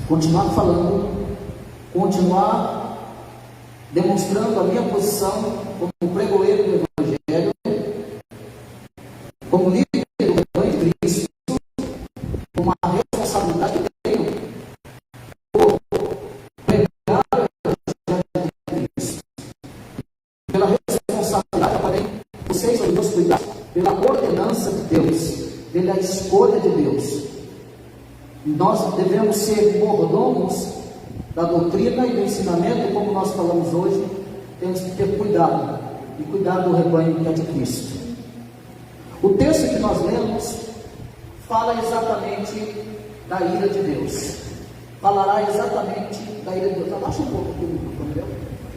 continuar falando, continuar demonstrando a minha posição como pregoeiro do Evangelho, como líder do rebanho de Cristo, com uma responsabilidade que tenho por pregar o Evangelho de Cristo, pela responsabilidade também vocês sobre meus cuidados, pela ordenança de Deus, pela escolha de Deus. Nós devemos ser mordomos da doutrina e do ensinamento, como nós falamos hoje. Temos que ter cuidado, e cuidar do rebanho que é de Cristo. O texto que nós lemos fala exatamente da ira de Deus. Falará exatamente da ira de Deus. Abaixa um pouco aqui o microfone,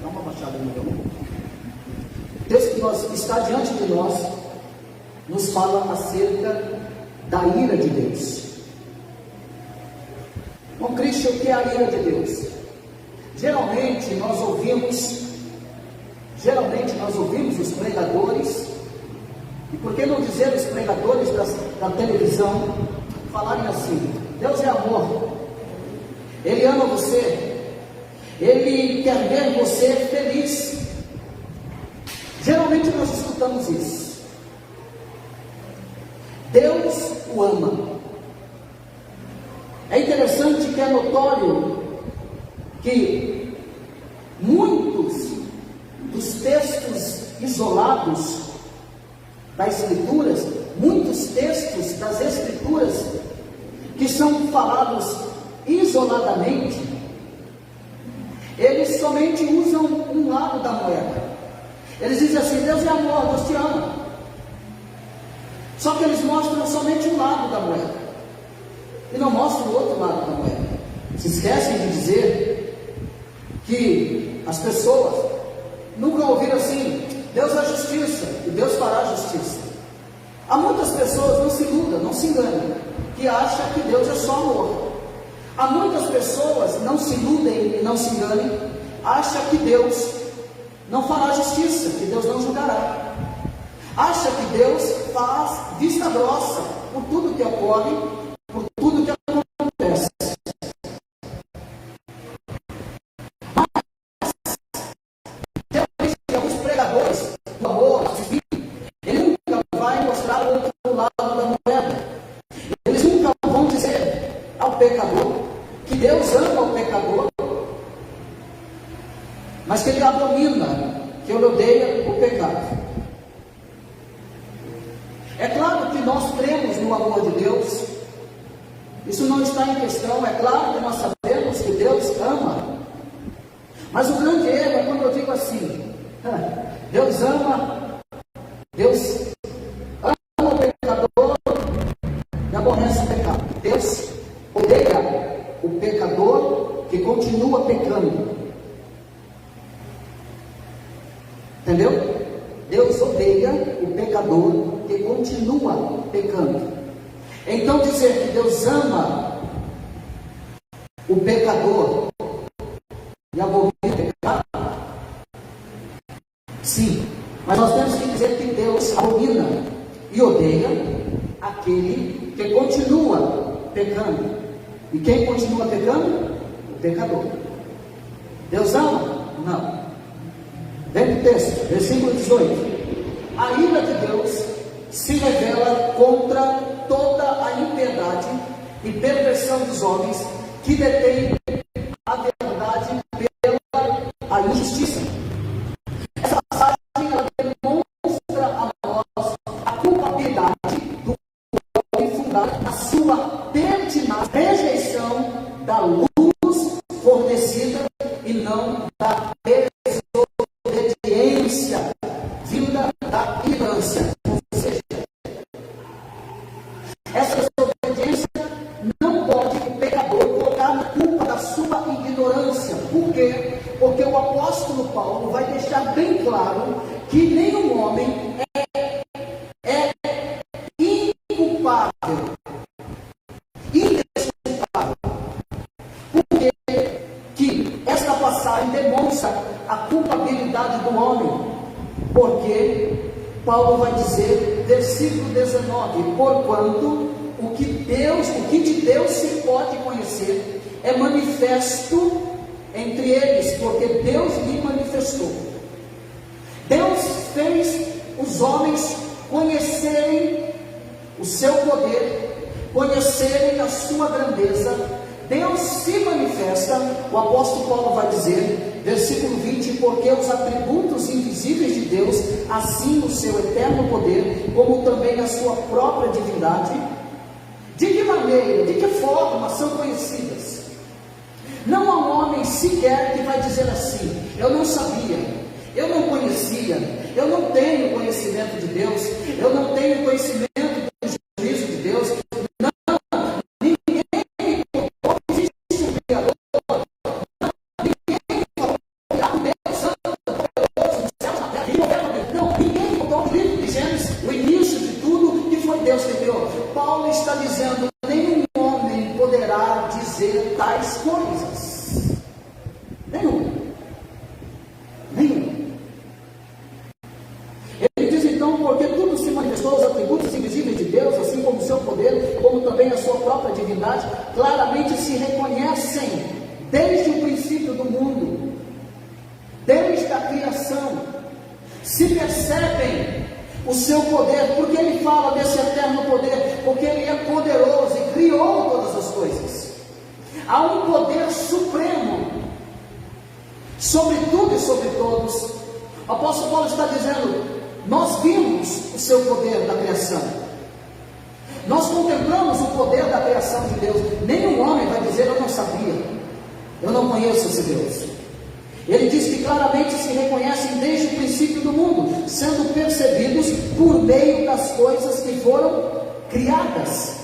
dá uma baixada no meu. O texto que está diante de nós nos fala acerca da ira de Deus. Bom, Cristo, o que é a ira de Deus? Geralmente nós ouvimos os pregadores, e por que não dizer os pregadores da televisão, falarem assim: Deus é amor, Ele ama você, Ele quer ver você feliz. Geralmente nós escutamos isso. Deus o ama. É interessante que é notório que muitos dos textos isolados das Escrituras, muitos textos das Escrituras que são falados isoladamente, eles somente usam um lado da moeda. Eles dizem assim: Deus é amor, Deus te ama. Só que eles mostram somente um lado da moeda e não mostram o outro lado da moeda. Se esquecem de dizer que as pessoas nunca ouviram assim: Deus é justiça e Deus fará justiça. Há muitas pessoas, não se iludam, não se enganem, que acham que Deus é só amor. Há muitas pessoas, não se iludem e não se enganem, acham que Deus não fará justiça, que Deus não julgará. Acha que Deus faz vista grossa por tudo que ocorre, por tudo que acontece. Mas, alguns pregadores do amor, ele nunca vai mostrar o outro lado da moeda. Eles nunca vão dizer ao pecador que Deus ama o pecador, mas que Ele abomina, que Ele odeia o pecado. É claro que nós cremos no amor de Deus, isso não está em questão. É claro que nós sabemos que Deus ama, mas o grande erro é quando eu digo assim: Deus ama o pecador e aborrece o pecado. Deus odeia o pecador que continua pecando. Entendeu? Deus odeia o pecador que continua pecando. Então dizer que Deus ama o pecador e abomina o pecado, sim, mas nós temos que dizer que Deus abomina e odeia aquele que continua pecando. E quem continua pecando? O pecador. Deus ama? Não. Vem o texto, versículo 18. A ira de Deus se revela contra toda a impiedade e perversão dos homens que detêm a verdade pela injustiça. Essa passagem ela demonstra a nós a culpabilidade do homem fundado na sua pertinaz rejeição da luz fornecida e não da desobediência vinda da ignorância. Ou seja, essa desobediência não pode o pecador colocar na culpa da sua ignorância. Por quê? Porque o apóstolo Paulo vai deixar bem claro que nenhum homem é inculpável, indesculpável. Porque que esta passagem demonstra a culpabilidade do homem. Porque Paulo vai dizer, versículo 19: porquanto o que de Deus se pode conhecer é manifesto entre eles, porque Deus lhe manifestou. Deus fez os homens conhecerem o seu poder, conhecerem a sua grandeza. Deus se manifesta, o apóstolo Paulo vai dizer, versículo 20, porque os atributos invisíveis de Deus, assim o seu eterno poder, como também a sua própria divindade, de que maneira, de que forma são conhecidas? Não há um homem sequer que vai dizer assim: eu não sabia, eu não conhecia, eu não tenho conhecimento de Deus, eu não tenho conhecimento do juízo de Deus. Não, ninguém me contou que existe um Criador, ninguém falou que há um Deus santo, poderoso nos céus, na terra, não, ninguém me contou o livro de Gênesis, o início de tudo, que foi Deus que criou. Paulo está dizendo: nenhum homem poderá dizer tais coisas. Nenhum. Ele diz então, porque tudo se manifestou, os atributos invisíveis de Deus, assim como o seu poder, como também a sua própria divindade, claramente se reconhecem desde o princípio do mundo, desde a criação, se percebem o seu poder. Porque ele fala desse eterno poder? Porque ele é poderoso e criou todas as coisas. Há um poder supremo sobre tudo e sobre todos. O apóstolo Paulo está dizendo: nós vimos o seu poder da criação, nós contemplamos o poder da criação de Deus. Nenhum homem vai dizer: eu não sabia, eu não conheço esse Deus. Ele diz que claramente se reconhecem desde o princípio do mundo, sendo percebidos por meio das coisas que foram criadas.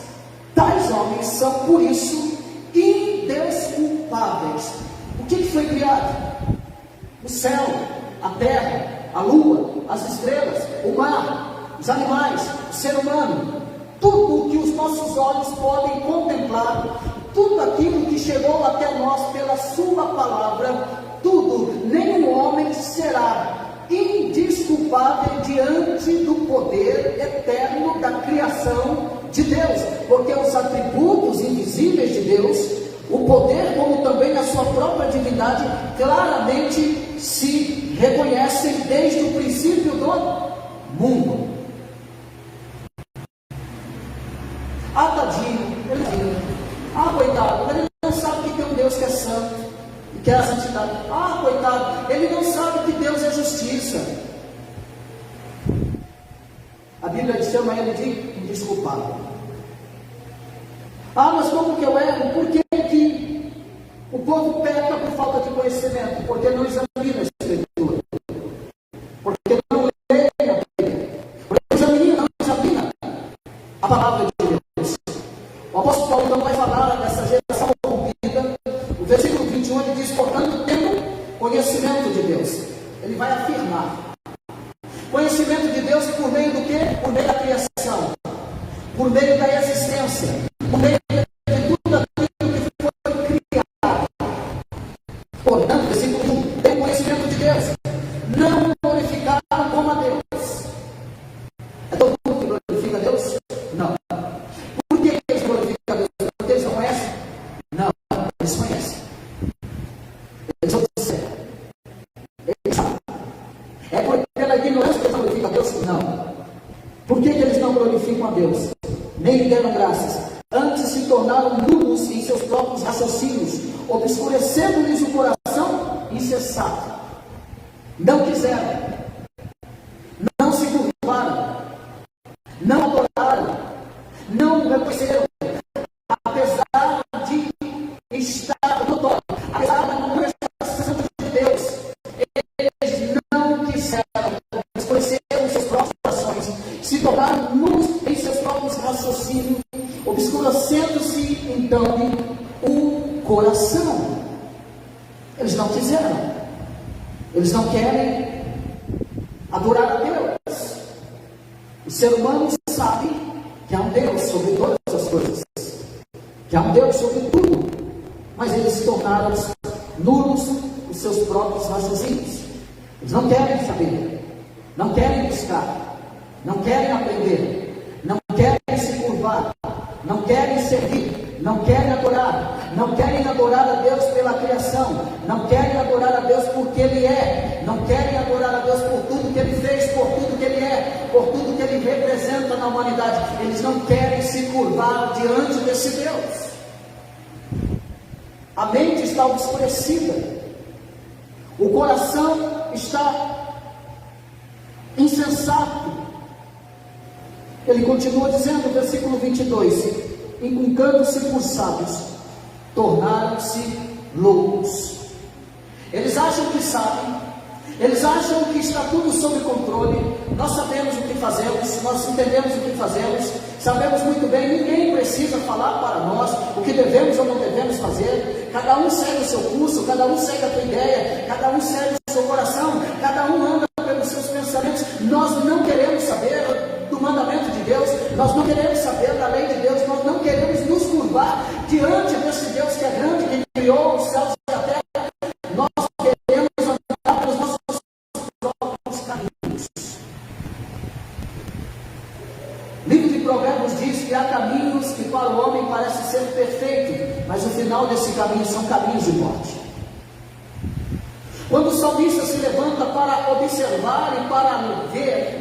Tais homens são, por isso, indesculpáveis. O que foi criado? O céu, a terra, a lua, as estrelas, o mar, os animais, o ser humano, tudo o que os nossos olhos podem contemplar, tudo aquilo que chegou até nós pela sua palavra, tudo. Nenhum homem será indesculpável diante do poder eterno da criação de Deus, porque os atributos invisíveis de Deus, o poder, como também a sua própria divindade, claramente se reconhecem desde o princípio do mundo. Ah, tadinho, ele diz: ah, coitado, ele não sabe que tem um Deus que é santo e que é a santidade. Ah, coitado, ele não sabe que Deus é justiça. A Bíblia chama ele de indesculpável. Ah, mas como que eu erro? Por que o povo peca por falta de conhecimento? Porque não examina a Escritura, porque não lê a Bíblia, porque não examina a palavra de Deus. O apóstolo Paulo então vai falar dessa geração corrompida. O versículo 21 ele diz: portanto, tendo conhecimento de Deus. Ele vai afirmar conhecimento de Deus por meio do quê? Por meio da criação, por meio da existência, por meio de tudo aquilo que foi criado. Portanto, versículo 1, tem conhecimento de Deus, não glorificaram como a Deus. É todo mundo que glorifica a Deus? Não. Por que eles glorificam a Deus? Porque eles não conhecem? Não, eles conhecem. Eles observam. Eles sabem. É porque pela ignorância que eles não glorificam a Deus? Não. Por que eles não glorificam a Deus? Nem lhe deram graças. Antes se tornaram nulos em seus próprios raciocínios, obscurecendo-lhes o coração insensato. Não quiseram, não se curvaram, não adoraram, não reconheceram, apesar de estar no toque, apesar da manifestação de Deus, eles não quiseram, obscureceram seus próprios corações, se tornaram nus em seus próprios raciocínios, obscurecendo-se então o coração. Eles não quiseram, eles não querem adorar a Deus. O ser humano sabe que há um Deus sobre todas as coisas, que há um Deus sobre tudo, mas eles se tornaram nulos os seus próprios raciocínios. Eles não querem saber, não querem buscar, não querem aprender, não querem se curvar, não querem servir, não querem adorar, não querem adorar a Deus pela criação, não querem adorar a Deus porque Ele é, não querem adorar a Deus por tudo que Ele fez, por tudo que Ele é, por tudo que Ele representa na humanidade. Eles não querem se curvar diante desse Deus. A mente está obscurecida, o coração está insensato. Ele continua dizendo, versículo 22, inculcando-se por sábios, tornaram-se loucos. Eles acham que sabem, eles acham que está tudo sob controle. Nós sabemos o que fazemos, nós entendemos o que fazemos, sabemos muito bem, ninguém precisa falar para nós o que devemos ou não devemos fazer. Cada um segue o seu curso, cada um segue a sua ideia, cada um segue o seu coração, cada um anda pelos seus pensamentos. Nós não queremos saber do mandamento de Deus, nós não queremos saber da lei de Deus, nós não queremos nos curvar diante desse Deus que é grande, que criou os céus e a terra. Nós queremos andar pelos nossos próprios caminhos. O livro de Provérbios diz que há caminhos que para o homem parecem ser perfeitos, mas o final desse caminho são caminhos de morte. Quando o salmista se levanta para observar e para ver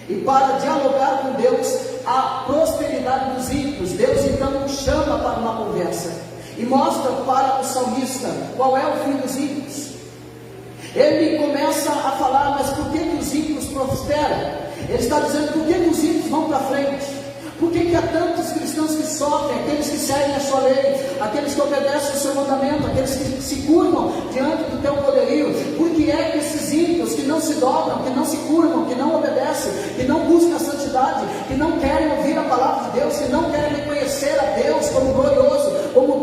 e para dialogar com Deus a prosperidade dos ímpios, Deus então o chama para uma conversa e mostra para o salmista qual é o fim dos ímpios. Ele começa a falar, mas por que os ímpios prosperam? Ele está dizendo, por que os ímpios vão para frente? Por que há tantos cristãos que sofrem? Aqueles que seguem a sua lei, aqueles que obedecem o seu mandamento, aqueles que se curvam diante do teu poderio. Por que é que esses ímpios que não se dobram, que não se curvam, que não obedecem, que não buscam a santidade, que não querem ouvir a palavra de Deus, que não querem reconhecer a Deus como glorioso, como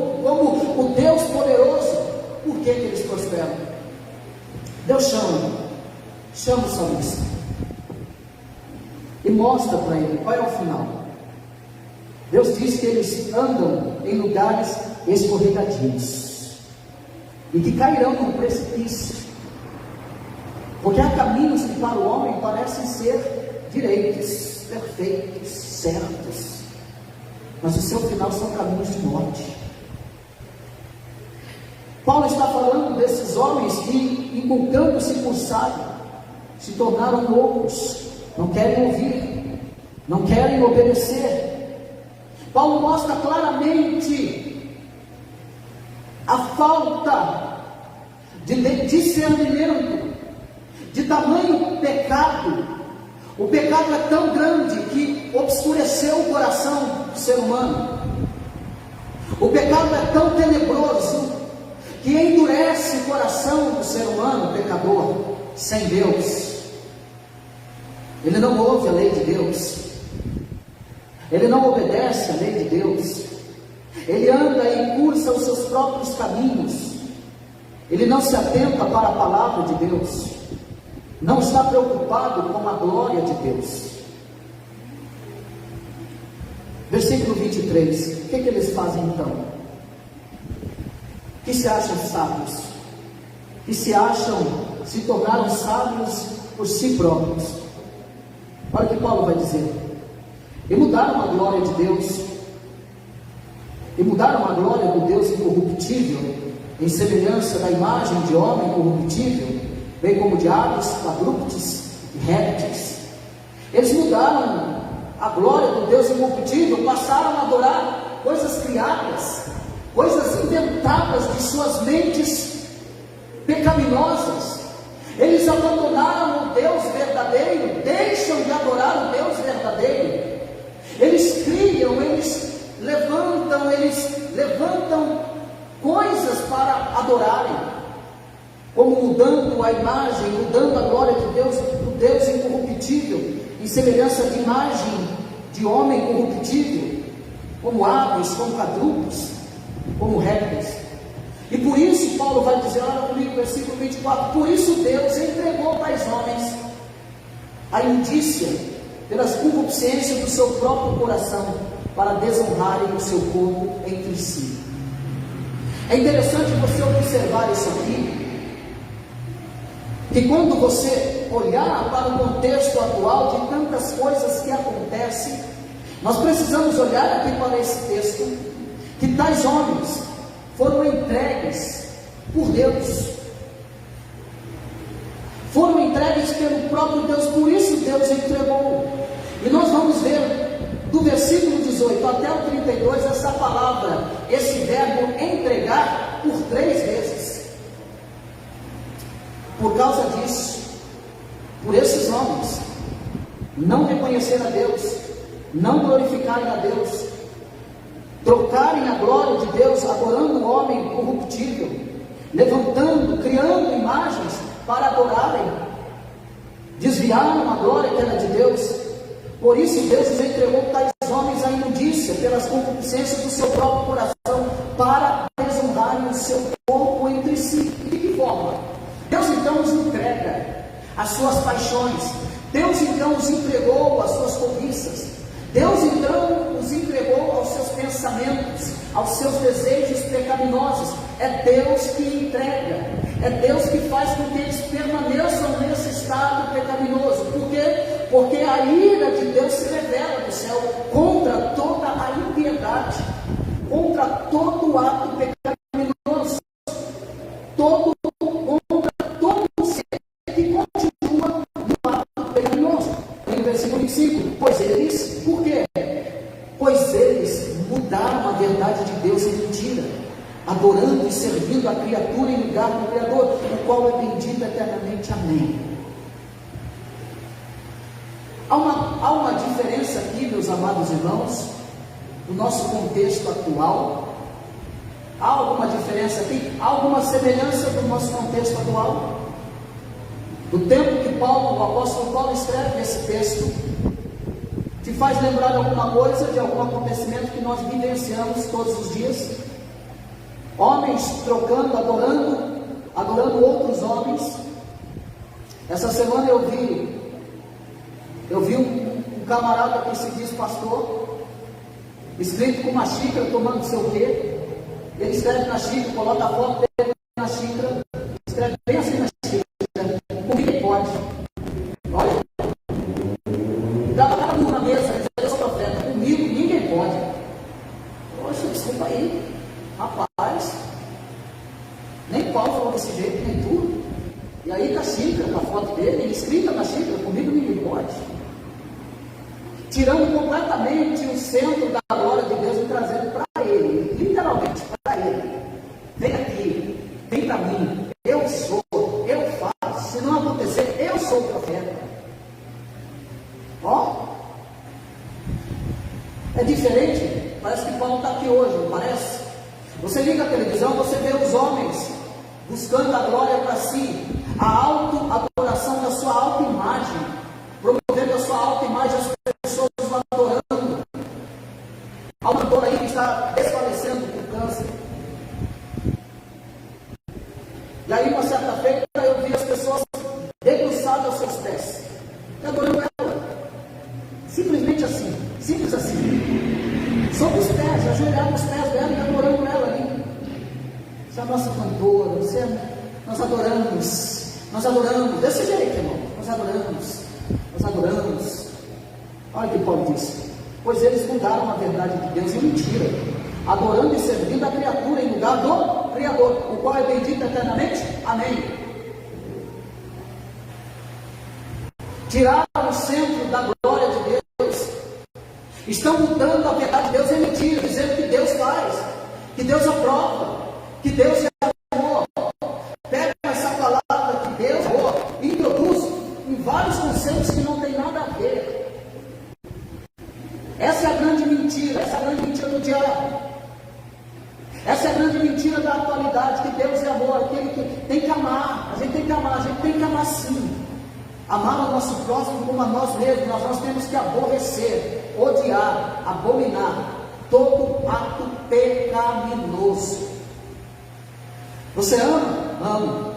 o Deus poderoso, por que eles prosperam? Deus chama o salmista e mostra para ele qual é o final. Deus diz que eles andam em lugares escorregadios e que cairão no precipício, porque há caminhos que para o homem parecem ser direitos, perfeitos, certos, mas o seu final são caminhos de morte. Paulo está falando desses homens que, inculcando-se por sábio, se tornaram loucos, não querem ouvir, não querem obedecer. Paulo mostra claramente a falta de discernimento, de tamanho pecado. O pecado é tão grande que obscureceu o coração do ser humano. O pecado é tão tenebroso que endurece o coração do ser humano pecador, sem Deus. Ele não ouve a lei de Deus, ele não obedece a lei de Deus, ele anda e cursa os seus próprios caminhos, ele não se atenta para a palavra de Deus, não está preocupado com a glória de Deus. Versículo 23, o que eles fazem então? Que se acham sábios, que se tornaram sábios por si próprios. Olha o que Paulo vai dizer: e mudaram a glória de Deus, e mudaram a glória do Deus incorruptível, em semelhança da imagem de homem corruptível, bem como de aves, quadrúpedes e répteis. Eles mudaram a glória do Deus incorruptível, passaram a adorar coisas criadas, coisas inventadas de suas mentes pecaminosas. Eles abandonaram o Deus verdadeiro, deixam de adorar o Deus verdadeiro. Eles criam, eles levantam coisas para adorarem, como mudando a imagem, mudando a glória de Deus, do Deus incorruptível, em semelhança de imagem de homem corruptível, como aves, como quadrúpedes, como répteis. E por isso Paulo vai dizer, olha comigo, versículo 24, por isso Deus entregou tais homens a indícia pelas concupiscências do seu próprio coração, para desonrarem o seu corpo entre si. É interessante você observar isso aqui, que quando você olhar para o contexto atual de tantas coisas que acontecem, nós precisamos olhar aqui para esse texto, que tais homens foram entregues por Deus. Foram entregues pelo próprio Deus, por isso Deus entregou. E nós vamos ver do versículo 18 até o 32 essa palavra, esse verbo entregar por 3 vezes. Por causa disso, por esses homens não reconhecer a Deus, não glorificarem a Deus, trocarem a glória de Deus, adorando o homem corruptível, levantando, criando imagens para adorarem, desviaram a glória que era de Deus. Por isso Deus os entregou tais homens à imundícia, pelas concupiscências do seu próprio coração, para desonrarem o seu corpo entre si. De que forma? Deus então os entrega as suas paixões, Deus então os entregou às suas cobiças, Deus então os entregou aos seus pensamentos, aos seus desejos pecaminosos. É Deus que entrega, é Deus que faz com que eles permaneçam nesse estado pecaminoso. Por quê? Porque a ira de Deus se revela do céu contra toda a impiedade, contra todo ato pecaminoso, contra todo ser que continua no ato pecaminoso. Em versículo 25, pois eles, por quê? Pois eles mudaram a verdade de Deus em mentira, adorando e servindo a criatura em lugar do Criador, o qual é bendito eternamente. Amém. Há uma diferença aqui, meus amados irmãos, no nosso contexto atual. Há alguma diferença aqui? Há alguma semelhança do nosso contexto atual? Do tempo que o apóstolo Paulo escreve esse texto, te faz lembrar de alguma coisa, de algum acontecimento que nós vivenciamos todos os dias? Homens trocando, adorando outros homens. Essa semana eu vi um camarada que se diz pastor, escrito com uma xícara, tomando não sei o quê. Ele escreve na xícara, coloca a foto dele na xícara, escreve bem assim na xícara, comigo pode. Olha, dava cada um na mesa, eu sou profeta, comigo ninguém pode. Poxa, desculpa aí, rapaz, nem Paulo falou desse jeito, nem tu. E aí, na xícara, com a foto dele, ele escrita na xícara, comigo ninguém pode. Tirando completamente o centro da glória de Deus e trazendo para ele, literalmente para ele. Vem aqui, vem para mim, eu sou, eu faço. Se não acontecer, eu sou o profeta. Ó, é diferente. Parece que Paulo está aqui hoje, não parece? Você liga a televisão, você vê os homens buscando a glória para si, a auto-adoração da sua autoimagem, promovendo a sua autoimagem, as pessoas o adorando. Há uma dor aí que está desfalecendo por câncer. E aí, uma certa feita, eu vi as pessoas debruçadas aos seus pés, adorando ela. Simplesmente assim, simples assim. Sobre os pés, ajoelhar nos pés dela e adorando ela ali. Você é a nossa cantora, nós adoramos, desse jeito, irmão, nós adoramos. Olha o que Paulo disse: pois eles mudaram a verdade de Deus em mentira, adorando e servindo a criatura em lugar do Criador, o qual é bendito eternamente. Amém. Tiraram o centro da glória de Deus, estão mudando a verdade de Deus em mentira, dizendo que Deus faz, que Deus aprova, que Deus é amor. Pega essa palavra que Deus e introduz em vários conceitos que não tem nada a ver. Essa é a grande mentira, essa é a grande mentira do diabo. Essa é a grande mentira da atualidade, que Deus é amor, que Ele tem que amar, a gente tem que amar sim. Amar o nosso próximo como a nós mesmos. Nós temos que aborrecer, odiar, abominar todo ato pecaminoso. Você ama? Amo.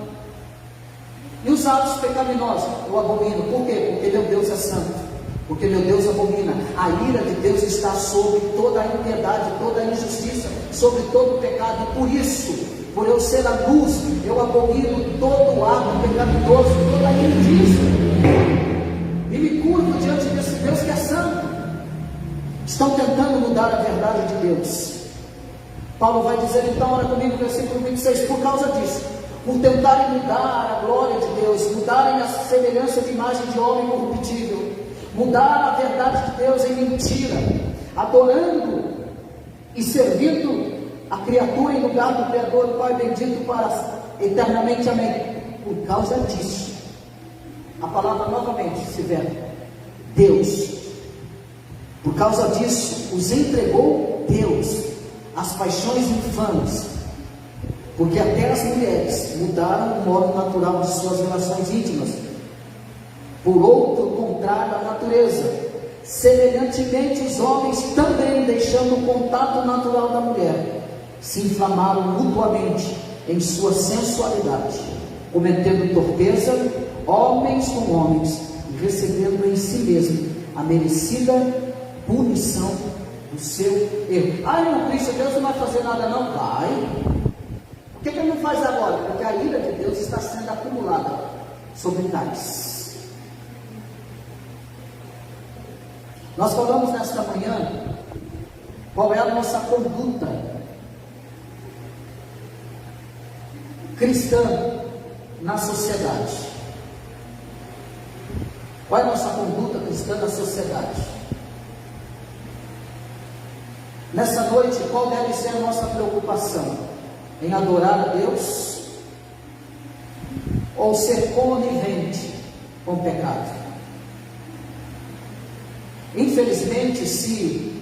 E os atos pecaminosos? Eu abomino. Por quê? Porque meu Deus é santo. Porque meu Deus abomina. A ira de Deus está sobre toda a impiedade, toda a injustiça, sobre todo o pecado. E por isso, por eu ser a luz, eu abomino todo o ato pecaminoso, toda a injustiça. E me curvo diante desse Deus que é santo. Estão tentando mudar a verdade de Deus. Paulo vai dizer então, olha comigo, versículo 26, por causa disso, por tentarem mudar a glória de Deus, mudarem a semelhança de imagem de homem corruptível, mudar a verdade de Deus em mentira, adorando e servindo a criatura em lugar do Criador, o Pai bendito para eternamente, amém. Por causa disso, a palavra novamente se vê, Deus, por causa disso, os entregou Deus às paixões infames, porque até as mulheres mudaram o modo natural de suas relações íntimas, por outro contrário à natureza. Semelhantemente, os homens também, deixando o contato natural da mulher, se inflamaram mutuamente em sua sensualidade, cometendo torpeza, homens com homens, e recebendo em si mesmo a merecida punição do seu erro. Não, Cristo, Deus não vai fazer nada não? Vai. Por que ele não faz agora? Porque a ira de Deus está sendo acumulada sobre tais. Nós falamos nesta manhã qual é a nossa conduta cristã na sociedade. Qual é a nossa conduta cristã na sociedade? Nessa noite, qual deve ser a nossa preocupação? Em adorar a Deus ou ser conivente com o pecado? Infelizmente, se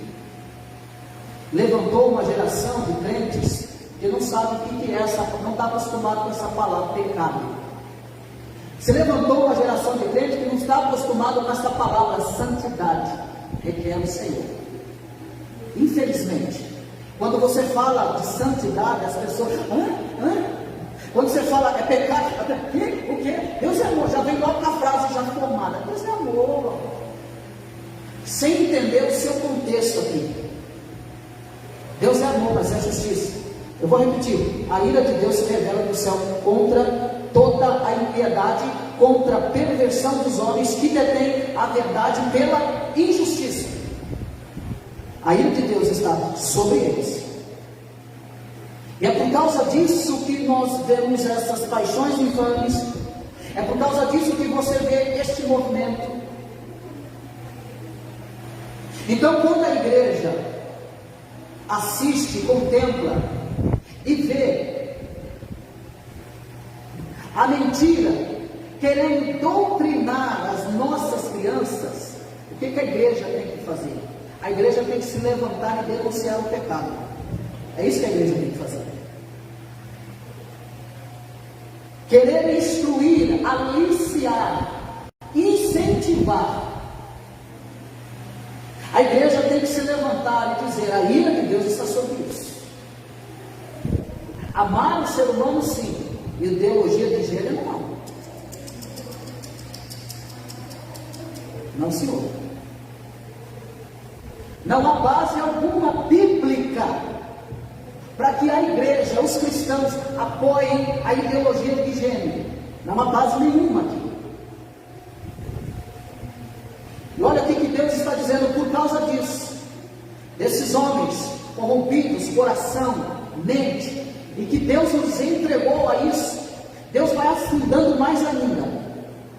levantou uma geração de crentes que não sabe o que é essa, não está acostumado com essa palavra, pecado. Se levantou uma geração de crentes que não está acostumado com essa palavra, santidade, requer o Senhor. Infelizmente, quando você fala de santidade, as pessoas, quando você fala é pecado, o quê? Deus é amor, já vem logo com a frase já formada, Deus é amor, sem entender o seu contexto aqui. Deus é amor, mas é justiça. Eu vou repetir, a ira de Deus se revela do céu contra toda a impiedade, contra a perversão dos homens que detêm a verdade pela injustiça. A ira de Deus está sobre eles. E é por causa disso que nós vemos essas paixões infames. É por causa disso que você vê este movimento. Então, quando a igreja assiste, contempla e vê a mentira querendo doutrinar as nossas crianças, o que a igreja tem que fazer? A igreja tem que se levantar e denunciar o pecado. É isso que a igreja tem que fazer. Querer instruir, aliciar, incentivar. A igreja tem que se levantar e dizer, a ira de Deus está sobre isso. Amar o ser humano sim, ideologia de gênero não. Não, senhor. Não há base alguma bíblica para que a igreja, os cristãos, apoiem a ideologia de gênero. Não há base nenhuma aqui. E olha o que Deus está dizendo por causa disso. Desses homens corrompidos, coração, mente, e que Deus nos entregou a isso, Deus vai afundando mais ainda.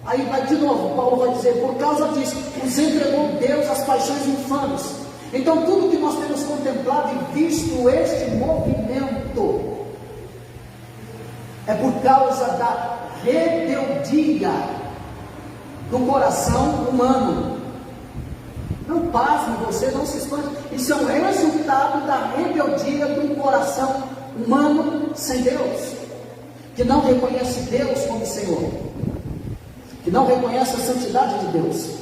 Aí vai de novo, Paulo vai dizer, por causa disso, nos entregou Deus às paixões infames. Então tudo que nós temos contemplado e visto este movimento é por causa da rebeldia do coração humano. Não pasme, você não se espante. Isso é um resultado da rebeldia do coração humano sem Deus, que não reconhece Deus como Senhor, que não reconhece a santidade de Deus.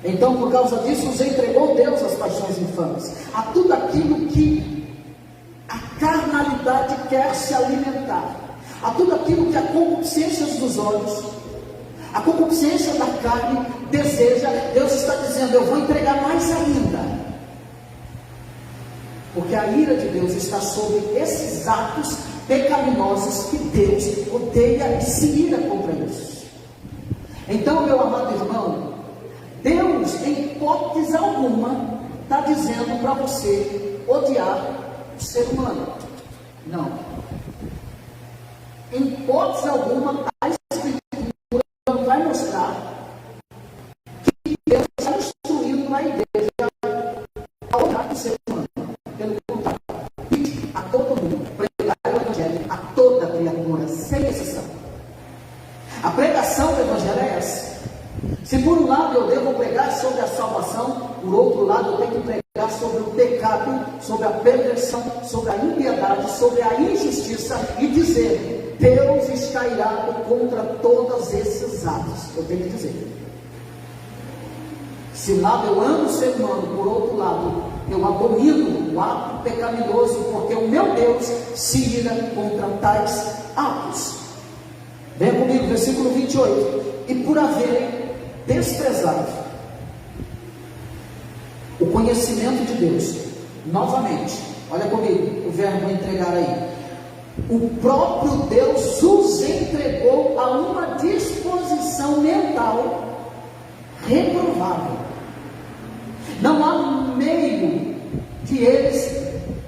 Então, por causa disso, nos entregou Deus às paixões infames, a tudo aquilo que a carnalidade quer se alimentar, a tudo aquilo que a concupiscência dos olhos, a concupiscência da carne deseja. Deus está dizendo, eu vou entregar mais ainda, porque a ira de Deus está sobre esses atos pecaminosos que Deus odeia e se ira contra isso. Então, meu amado irmão, Deus, em hipótese alguma, está dizendo para você odiar ser humano. Não. Em hipótese alguma, a Escritura vai mostrar que Deus está instruindo na igreja a orar do ser humano. Pelo contrário, a todo mundo, pregar o Evangelho a toda criatura, sem exceção. A pregação do Evangelho é essa. Se por um lado eu devo pregar sobre a salvação, por outro lado eu tenho que pregar sobre o pecado, sobre a perversão, sobre a impiedade, sobre a injustiça e dizer: Deus está irado contra todos esses atos. Eu tenho que dizer. Se um lado eu amo o ser humano, por outro lado eu abomino o ato pecaminoso, porque o meu Deus se ira contra tais atos. Venha comigo, versículo 28. E por haverem desprezado o conhecimento de Deus, novamente, olha comigo, o verbo entregar aí, o próprio Deus os entregou a uma disposição mental reprovável. Não há meio de eles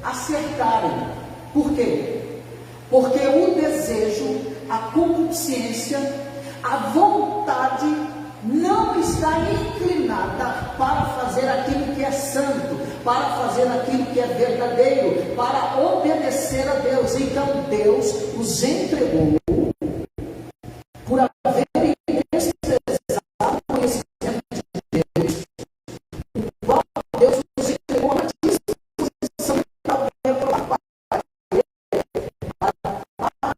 acertarem. Por quê? Porque o desejo, a concupiscência, a vontade não está inclinada para fazer aquilo que é santo, para fazer aquilo que é verdadeiro, para obedecer a Deus. Então Deus os entregou por haverem desprezado o conhecimento de Deus. O próprio Deus os entregou a disposição para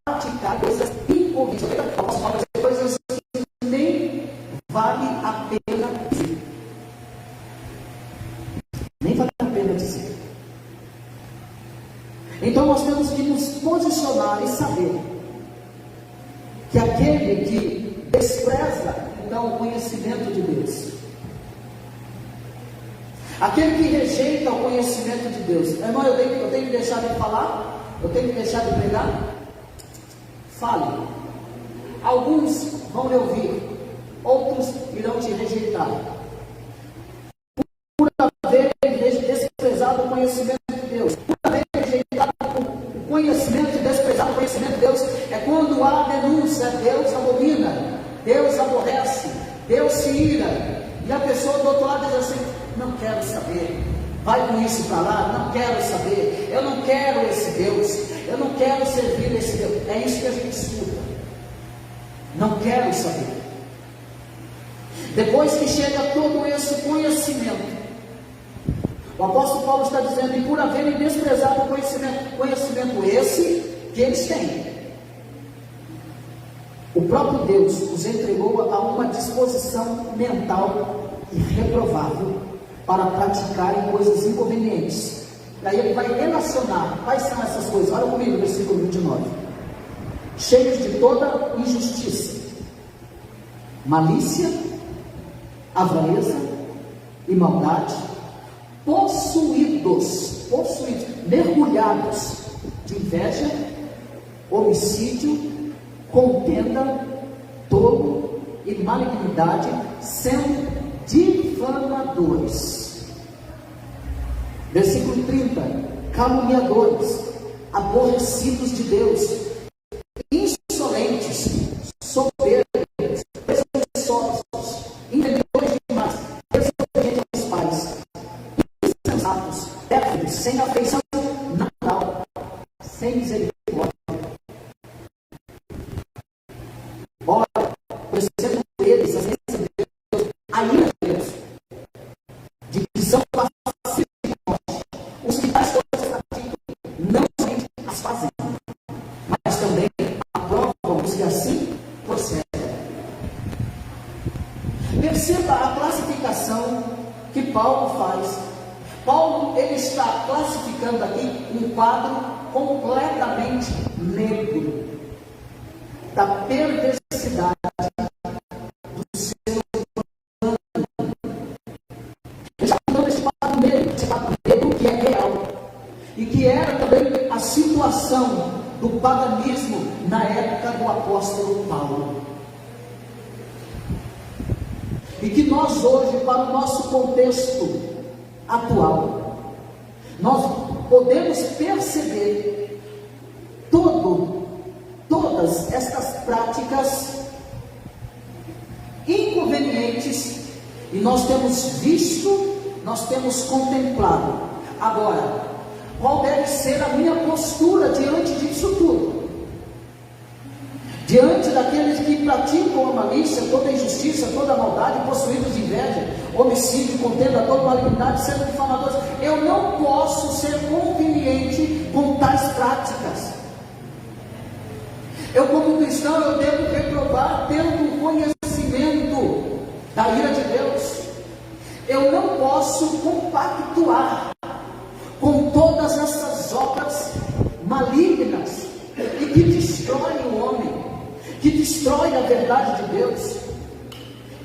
praticar coisas inconvenientes, coisas que nem vale a pena dizer. Nem vale a pena dizer. Então nós temos que nos posicionar e saber que aquele que despreza então o conhecimento de Deus, aquele que rejeita o conhecimento de Deus, irmão, eu tenho que deixar de falar? Eu tenho que deixar de pregar? Fale. Alguns vão lhe ouvir, outros irão te rejeitar. Por haver desprezado o conhecimento de Deus, por haver rejeitado o conhecimento e desprezado o conhecimento de Deus, é quando há denúncia: Deus abomina, Deus aborrece, Deus se ira, e a pessoa do outro lado diz assim: não quero saber, vai com isso para lá, não quero saber, eu não quero esse Deus, eu não quero servir esse Deus. É isso que a gente escuta. Não quero saber. Depois que chega todo esse conhecimento, o apóstolo Paulo está dizendo: e por haverem desprezado o conhecimento esse que eles têm, o próprio Deus os entregou a uma disposição mental irreprovável para praticarem coisas inconvenientes. Daí ele vai relacionar quais são essas coisas. Olha comigo, versículo 29. Cheios de toda injustiça, malícia, avareza e maldade, possuídos, mergulhados de inveja, homicídio, contenda, dolo e malignidade, sendo difamadores. Versículo 30. Caluniadores, aborrecidos de Deus, insolentes, soberbos, presunçosos, inventores demais, desobedientes aos pais, insensatos, pérfidos, sem afeição natural, sem misericórdia. Ora, percebam eles, as leis de Deus, a ira de Deus, de que são pacíficos, os que tais coisas praticam, não somente as fazem, mas também aprovam os que assim procedem. Perceba a classificação que Paulo faz. Paulo, ele está classificando aqui um quadro completamente negro da perversidade do ser humano. Ele está falando desse quadro negro que é real e que era também a situação do paganismo na época do apóstolo Paulo. E que nós hoje, para o nosso contexto atual, nós podemos perceber todas estas práticas inconvenientes, e nós temos visto, nós temos contemplado. Agora, qual deve ser a minha postura diante disso tudo? Diante daqueles que praticam a malícia, toda a injustiça, toda a maldade, possuídos de inveja, homicídio, contenda, toda malignidade, sendo difamadores. Eu não posso ser conveniente com tais práticas. Eu, como cristão, eu devo reprovar tendo conhecimento da ira de Deus. Eu não posso compactuar com todas essas obras malignas e que destroem o homem, que destroem a verdade de Deus,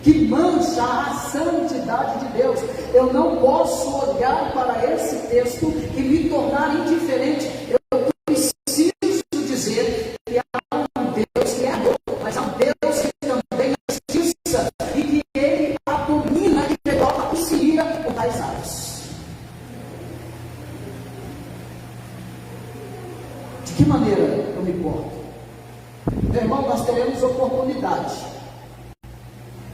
que mancha a santidade de Deus. Eu não posso olhar para esse texto e me tornar indiferente. Eu preciso dizer que há um Deus que é amor, mas há um Deus que também é justiça, e que Ele abomina e revolta e se ira por tais atos. De que maneira eu me porto? Meu irmão, nós teremos oportunidade,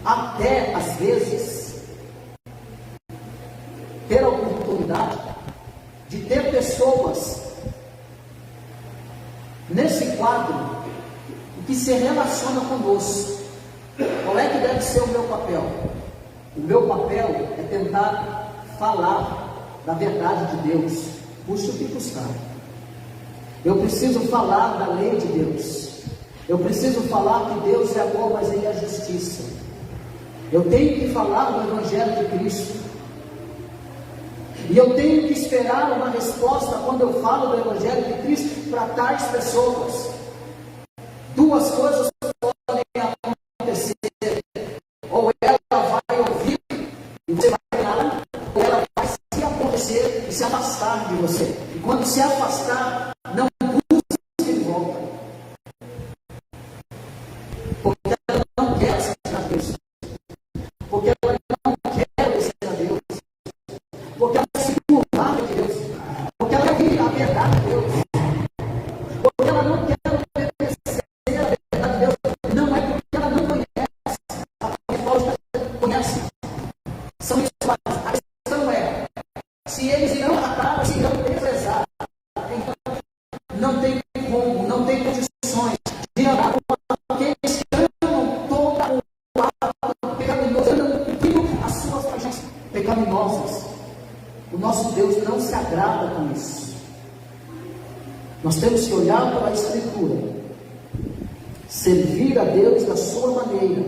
até às vezes, ter a oportunidade de ter pessoas nesse quadro que se relaciona conosco. Qual é que deve ser o meu papel? O meu papel é tentar falar da verdade de Deus, custe o que custar. Eu preciso falar da lei de Deus. Eu preciso falar que Deus é amor, mas Ele é justiça. Eu tenho que falar do Evangelho de Cristo. E eu tenho que esperar uma resposta quando eu falo do Evangelho de Cristo para tais pessoas. Duas coisas podem acontecer: ou ela vai ouvir e você vai ganhar, ou ela vai se aborrecer e se afastar de você. E quando se afastar, não busque de volta, porque ela não quer aceitar Deus, porque ela não quer obedecer a Deus, porque ela se curvar de Deus, porque ela quer a verdade de Deus, porque ela não quer obedecer a verdade de Deus. Não é porque ela não conhece, a conhece, são iguais. A questão é se eles irão matar, se irão desprezar. Então, não tem como, não tem condições de andar com aqueles que amam todo o ato pecaminoso, andam cumprindo as suas paixões pecaminosas. O nosso Deus não se agrada com isso. Nós temos que olhar para a Escritura, servir a Deus da sua maneira,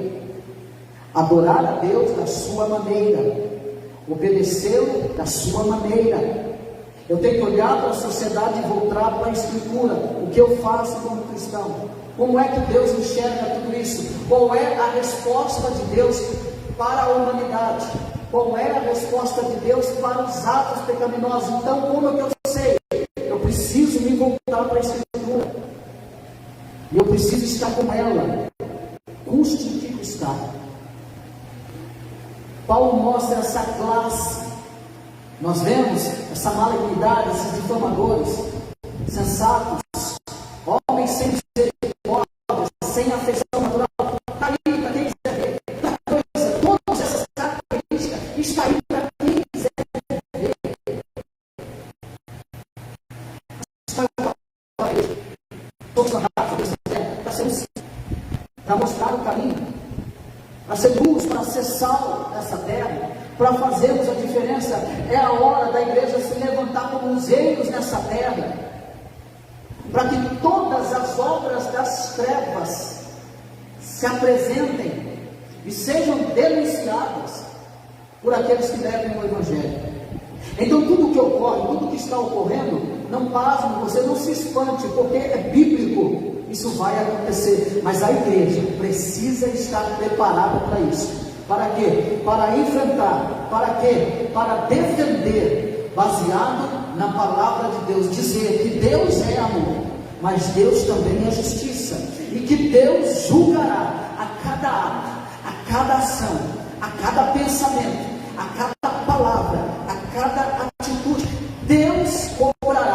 adorar a Deus da sua maneira, obedecê-lo da sua maneira. Eu tenho que olhar para a sociedade e voltar para a Escritura. O que eu faço como cristão? Como é que Deus enxerga tudo isso? Qual é a resposta de Deus para a humanidade? Qual é a resposta de Deus para os atos pecaminosos? Então, como é que eu sei? Eu preciso me voltar para a Escritura. E eu preciso estar com ela, custe o que custar. Paulo mostra essa classe. Nós vemos essa malignidade, esses difamadores, sensatos, homens sem misericórdia, sem afeição natural, caído para quem quiser ver, todas essas características, está aí para quem quiser ver. Para mostrar o caminho, para ser luz, para ser sal dessa terra, para fazermos a diferença. É a hora da igreja se levantar como luzeiros nessa terra, para que todas as obras das trevas se apresentem e sejam denunciadas por aqueles que devem o Evangelho. Então tudo que ocorre, tudo que está ocorrendo, não pasme, você não se espante, porque é bíblico. Isso vai acontecer, mas a igreja precisa estar preparada para isso. Para quê? Para enfrentar. Para quê? Para defender, baseado na palavra de Deus. Dizer que Deus é amor, mas Deus também é justiça, e que Deus julgará a cada ato, a cada ação, a cada pensamento, a cada palavra, a cada atitude. Deus cobrará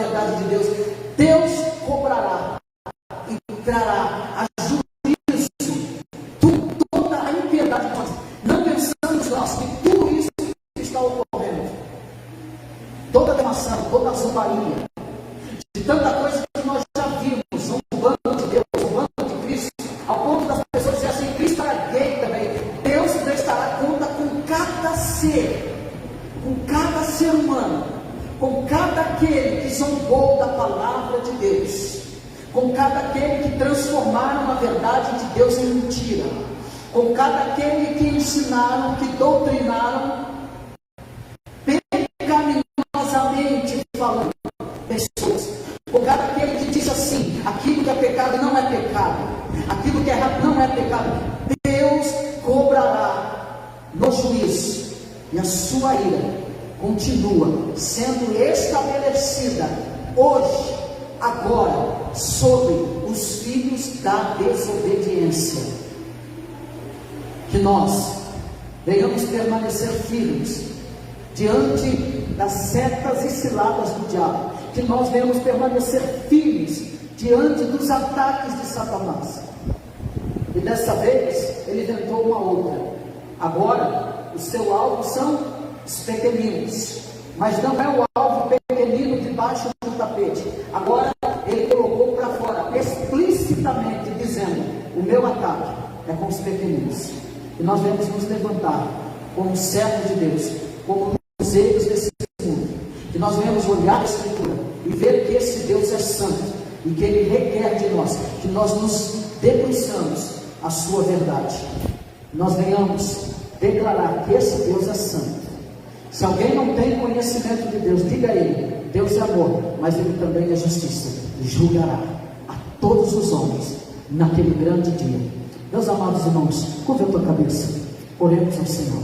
verdade de Deus, Deus cobrará e trará a juízo toda a impiedade de nós. Não pensamos nós que tudo isso que está ocorrendo, toda a demação, toda a zombaria, de tanta coisa que nós já vimos, zombando de Deus, zombando de Cristo, ao ponto das pessoas dizerem assim, Cristo era gay também. Deus prestará conta com cada ser humano, com cada aquele que zombou da palavra de Deus, com cada aquele que transformaram a verdade de Deus em mentira, com cada aquele que ensinaram, que doutrinaram, pecaminosamente falando, pessoas, com cada aquele que diz assim, aquilo que é pecado não é pecado, aquilo que é errado não é pecado. Deus cobrará no juízo, e a sua ira continua sendo estabelecida hoje, agora, sobre os filhos da desobediência. Que nós venhamos permanecer firmes diante das setas e ciladas do diabo, que nós venhamos permanecer firmes diante dos ataques de Satanás. E dessa vez ele tentou uma outra. Agora o seu alvo são os pequeninos, mas não é o alvo pequenino debaixo do tapete. Agora ele colocou para fora explicitamente, dizendo: o meu ataque é com os pequeninos. E nós devemos nos levantar como servos de Deus, como luzeiros desse mundo, que nós venhamos olhar a Escritura e ver que esse Deus é santo e que Ele requer de nós que nós nos debruçamos a sua verdade, nós venhamos declarar que esse Deus é santo. Se alguém não tem conhecimento de Deus, diga a ele: Deus é amor, mas Ele também é justiça, e julgará a todos os homens naquele grande dia. Meus amados irmãos, curva a tua cabeça, oremos ao Senhor.